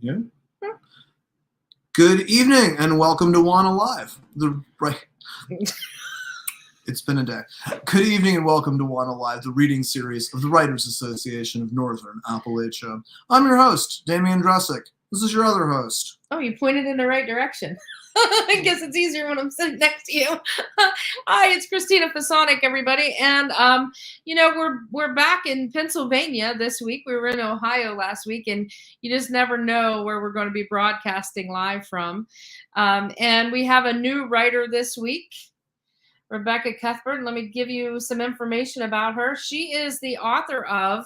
Yeah. Good evening and welcome to WANA Live. It's been a day. Good evening and welcome to WANA Live, the reading series of the Writers Association of Northern Appalachia. I'm your host, Damian Dressick. This is your other host. Oh, you pointed in the right direction. I guess it's easier when I'm sitting next to you. Hi, it's Christina Fasonic, everybody. And, we're back in Pennsylvania this week. We were in Ohio last week, and you just never know where we're going to be broadcasting live from. And we have a new writer this week, Rebecca Cuthbert. Let me give you some information about her. She is the author of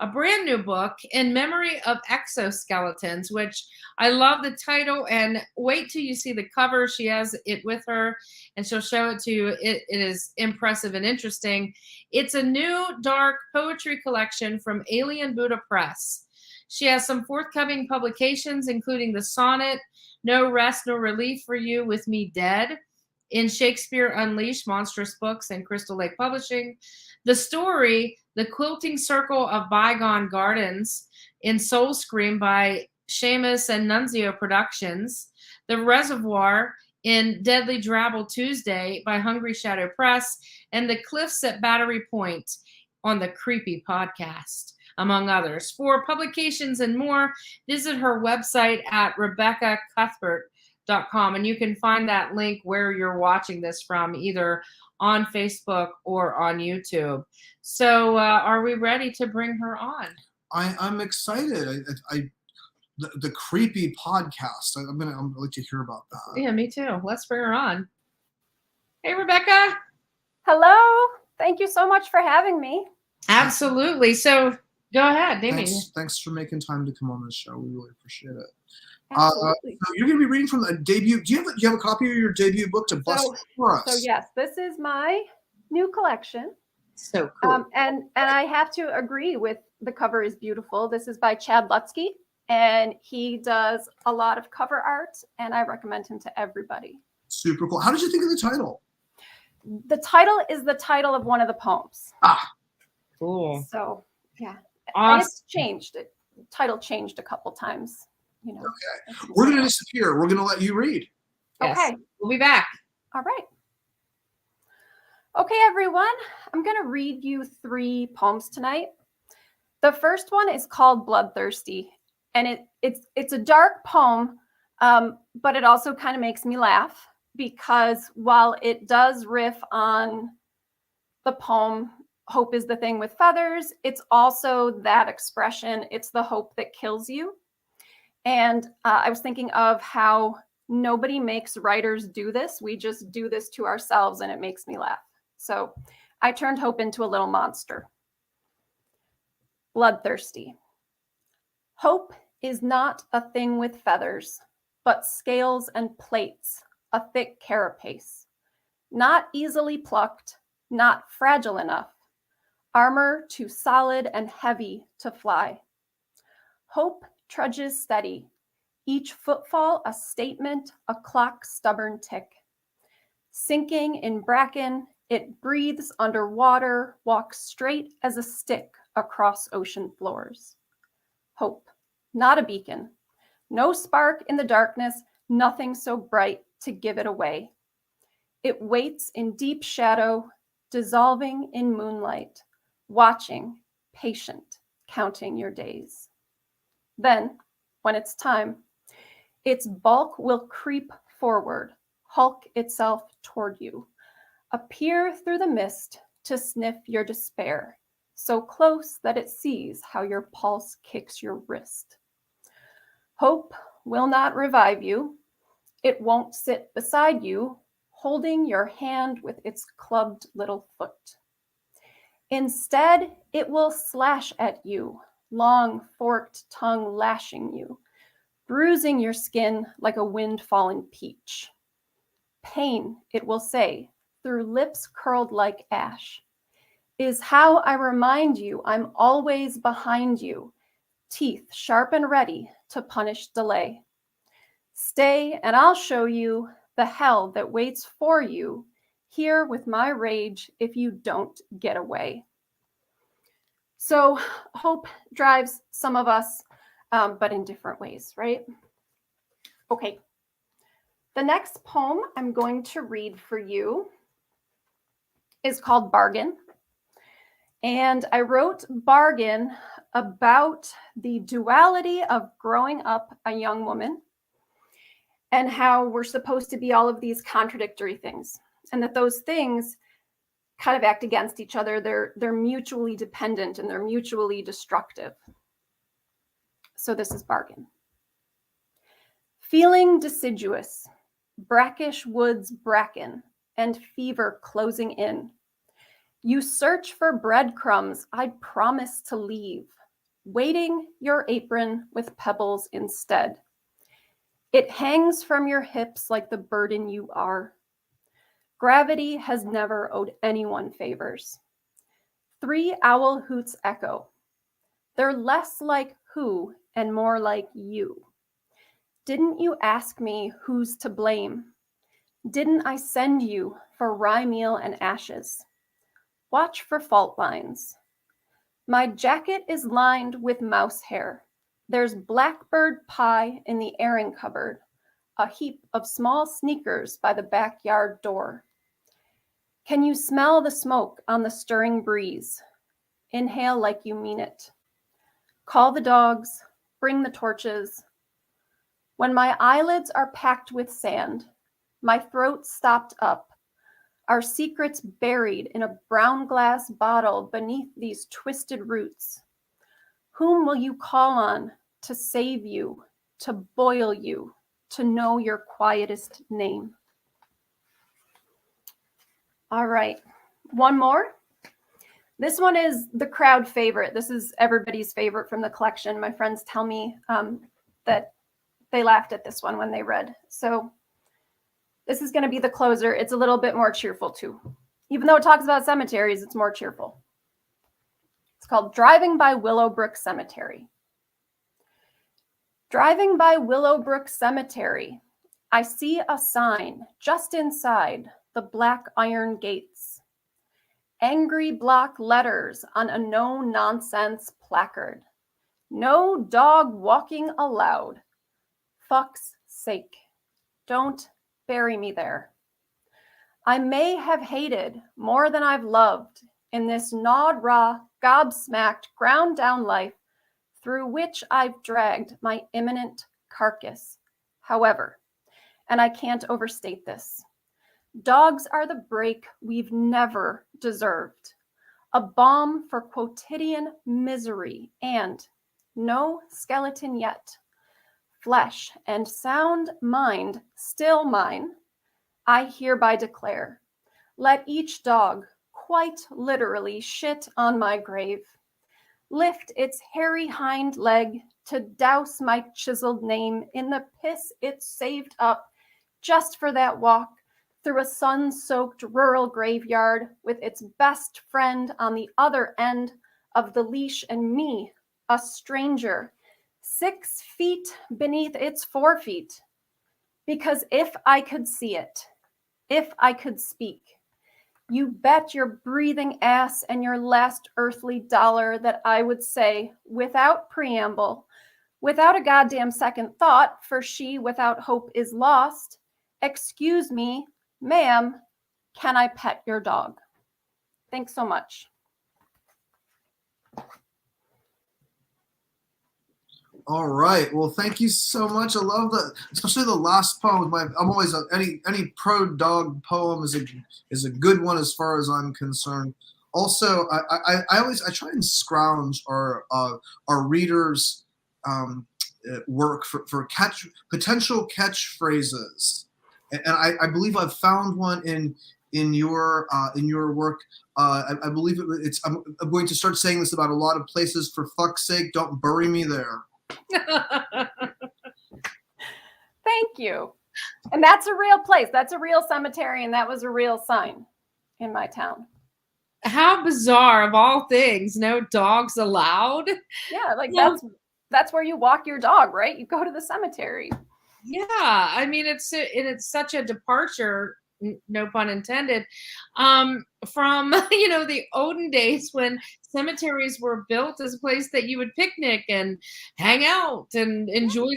a brand new book, In Memory of Exoskeletons, which I love the title, and wait till you see the cover. She has it with her, and she'll show it to you. It is impressive and interesting. It's a new dark poetry collection from Alien Buddha Press. She has some forthcoming publications, including the sonnet, No Rest, No Relief for You with Me Dead, in Shakespeare Unleashed, Monstrous Books and Crystal Lake Publishing. The story, The Quilting Circle of Bygone Gardens, in Soul Scream by Seamus Nunzio Productions. The Reservoir, in Deadly DRABBLE Tuesday by Hungry Shadow Press. And The Cliffs at Battery Pointe on the Creepy Podcast, among others. For publications and more, visit her website at RebeccaCuthbert.com, and you can find that link where you're watching this from, either on Facebook or on YouTube. So are we ready to bring her on? I'm excited. The Creepy Podcast. I'd like to hear about that. Yeah, me too. Let's bring her on. Hey, Rebecca. Hello. Thank you so much for having me. Absolutely. So go ahead, Damien. Thanks for making time to come on this show. We really appreciate it. So you're going to be reading from the debut. Do you have a copy of your debut book to bust for us? So yes, this is my new collection. So cool. And I have to agree with the cover is beautiful. This is by Chad Lutsky, and he does a lot of cover art, and I recommend him to everybody. Super cool. How did you think of the title? The title is the title of one of the poems. Cool. So yeah, Awesome. And it's changed. The title changed a couple times. Okay. We're going to disappear. We're going to let you read. Yes. Okay. We'll be back. All right. Okay, everyone. I'm going to read you 3 poems tonight. The first one is called Bloodthirsty, and it's a dark poem, but it also kind of makes me laugh, because while it does riff on the poem Hope is the Thing with Feathers, it's also that expression, it's the hope that kills you. And I was thinking of how nobody makes writers do this. We just do this to ourselves, and it makes me laugh. So I turned hope into a little monster. Bloodthirsty. Hope is not a thing with feathers, but scales and plates, a thick carapace. Not easily plucked, not fragile enough. Armor too solid and heavy to fly. Hope trudges steady, each footfall a statement, a clock's stubborn tick. Sinking in bracken, it breathes underwater, walks straight as a stick across ocean floors. Hope, not a beacon, no spark in the darkness, nothing so bright to give it away. It waits in deep shadow, dissolving in moonlight, watching, patient, counting your days. Then, when it's time, its bulk will creep forward, hulk itself toward you, appear through the mist to sniff your despair, so close that it sees how your pulse kicks your wrist. Hope will not revive you. It won't sit beside you, holding your hand with its clubbed little foot. Instead, it will slash at you, long forked tongue lashing you, bruising your skin like a wind-fallen peach. Pain, it will say, through lips curled like ash, is how I remind you I'm always behind you, teeth sharp and ready to punish delay. Stay and I'll show you the hell that waits for you here with my rage if you don't get away. So hope drives some of us but in different ways, right? Okay. The next poem I'm going to read for you is called Bargain. And I wrote Bargain about the duality of growing up a young woman and how we're supposed to be all of these contradictory things, and that those things kind of act against each other. They're mutually dependent and they're mutually destructive. So this is Bargain. Feeling deciduous, brackish woods bracken, and fever closing in. You search for breadcrumbs I'd promise to leave, weighting your apron with pebbles instead. It hangs from your hips like the burden you are. Gravity has never owed anyone favors. 3 owl hoots echo. They're less like who and more like you. Didn't you ask me who's to blame? Didn't I send you for rye meal and ashes? Watch for fault lines. My jacket is lined with mouse hair. There's blackbird pie in the airing cupboard, a heap of small sneakers by the backyard door. Can you smell the smoke on the stirring breeze? Inhale like you mean it. Call the dogs, bring the torches. When my eyelids are packed with sand, my throat stopped up, our secrets buried in a brown glass bottle beneath these twisted roots. Whom will you call on to save you, to boil you, to know your quietest name? All right, one more. This one is the crowd favorite. This is everybody's favorite from the collection. My friends tell me that they laughed at this one when they read. So this is going to be the closer. It's a little bit more cheerful too. Even though it talks about cemeteries, it's more cheerful. It's called Driving by Willowbrook Cemetery. Driving by Willowbrook Cemetery, I see a sign just inside the black iron gates. Angry block letters on a no-nonsense placard. No dog walking allowed. Fuck's sake, don't bury me there. I may have hated more than I've loved in this gnawed raw, gobsmacked, ground down life through which I've dragged my imminent carcass. However, and I can't overstate this, dogs are the break we've never deserved, a balm for quotidian misery, and no skeleton yet. Flesh and sound mind still mine, I hereby declare. Let each dog quite literally shit on my grave. Lift its hairy hind leg to douse my chiseled name in the piss it saved up just for that walk through a sun-soaked rural graveyard with its best friend on the other end of the leash and me, a stranger, 6 feet beneath its 4 feet. Because if I could see it, if I could speak, you bet your breathing ass and your last earthly dollar that I would say, without preamble, without a goddamn second thought, for she without hope is lost, excuse me, ma'am, can I pet your dog? Thanks so much. All right. Well, thank you so much. I love that, especially the last poem. I'm always any pro dog poem is a good one as far as I'm concerned. Also, I always try and scrounge our readers' work for potential catchphrases, and I believe I've found one in your work. I believe it's. I'm going to start saying this about a lot of places. For fuck's sake, don't bury me there. Thank you. And that's a real place. That's a real cemetery, and that was a real sign in my town. How bizarre, of all things, no dogs allowed. Yeah, like that's where you walk your dog, right? You go to the cemetery. Yeah, I mean it's such a departure no pun intended, from the olden days when cemeteries were built as a place that you would picnic and hang out and enjoy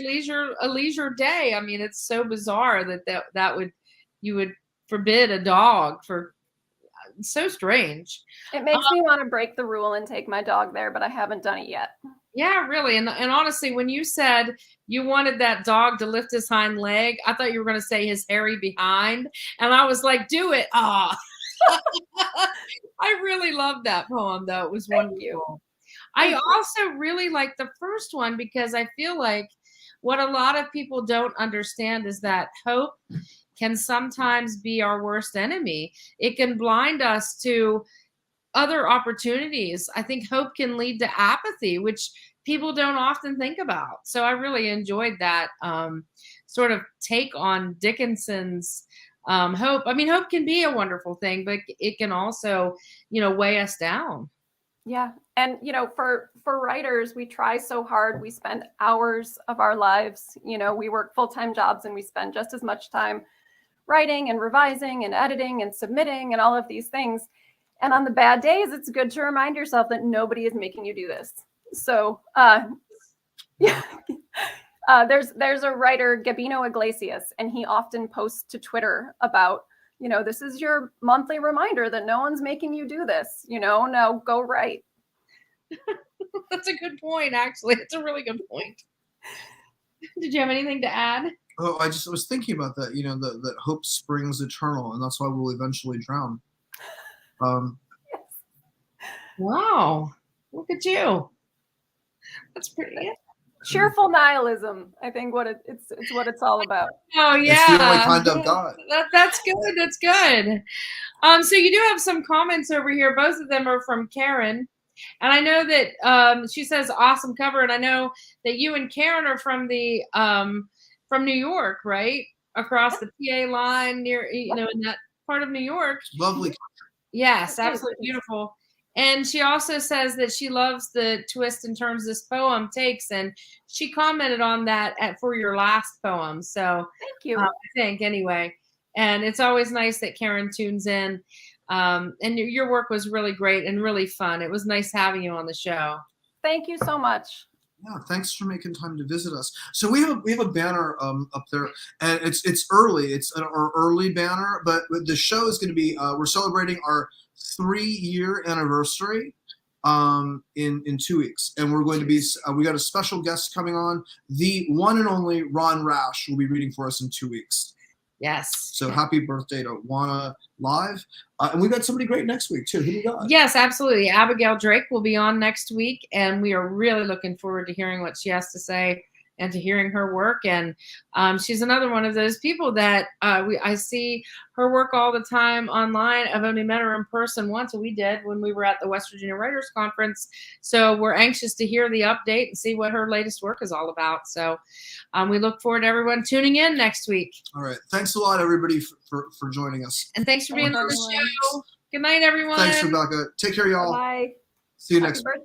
a leisure day. I mean, it's so bizarre that you would forbid a dog for. So strange. It makes me want to break the rule and take my dog there, but I haven't done it yet. Yeah, really. And honestly, when you said you wanted that dog to lift his hind leg, I thought you were going to say his hairy behind. And I was like, do it. Ah. I really loved that poem, though. It was wonderful. I also really like the first one because I feel like what a lot of people don't understand is that hope can sometimes be our worst enemy. It can blind us to other opportunities. I think hope can lead to apathy, which people don't often think about. So I really enjoyed that sort of take on Dickinson's hope. I mean, hope can be a wonderful thing, but it can also, weigh us down. Yeah. And, for writers, we try so hard. We spend hours of our lives, we work full-time jobs and we spend just as much time writing and revising and editing and submitting and all of these things. And on the bad days, it's good to remind yourself that nobody is making you do this. So there's a writer, Gabino Iglesias, and he often posts to Twitter about, this is your monthly reminder that no one's making you do this, now go write. That's a good point, actually. It's a really good point. Did you have anything to add? Oh, I was thinking about that, that hope springs eternal, and that's why we'll eventually drown. Wow. Look at you. That's pretty. Cheerful nihilism, I think it's what it's all about. Oh, yeah. It's the only kind of God. That's good. That's good. So you do have some comments over here. Both of them are from Karen. And I know that she says awesome cover. And I know that you and Karen are from the from New York, right? Across the PA line near, in that part of New York. Lovely. Yes, absolutely beautiful. And she also says that she loves the twist and turns this poem takes. And she commented on that for your last poem. So thank you. I think anyway. And it's always nice that Karen tunes in. And your work was really great and really fun. It was nice having you on the show. Thank you so much. Yeah, thanks for making time to visit us. So we have a banner up there, and it's early. It's our early banner, but the show is going to be we're celebrating our 3-year anniversary in 2 weeks, and we're going to be we got a special guest coming on. The one and only Ron Rash will be reading for us in 2 weeks. Yes. So happy birthday to WANA Live. And we got somebody great next week, too. Who do you got? Yes, absolutely. Abigail Drake will be on next week, and we are really looking forward to hearing what she has to say and to hearing her work. And she's another one of those people that I see her work all the time online. I've only met her in person once, and we did when we were at the West Virginia Writers Conference. So we're anxious to hear the update and see what her latest work is all about. So we look forward to everyone tuning in next week. All right. Thanks a lot, everybody, for joining us. And thanks for being on the show. Good night, everyone. Thanks, Rebecca. Take care, y'all. Bye. See you next week.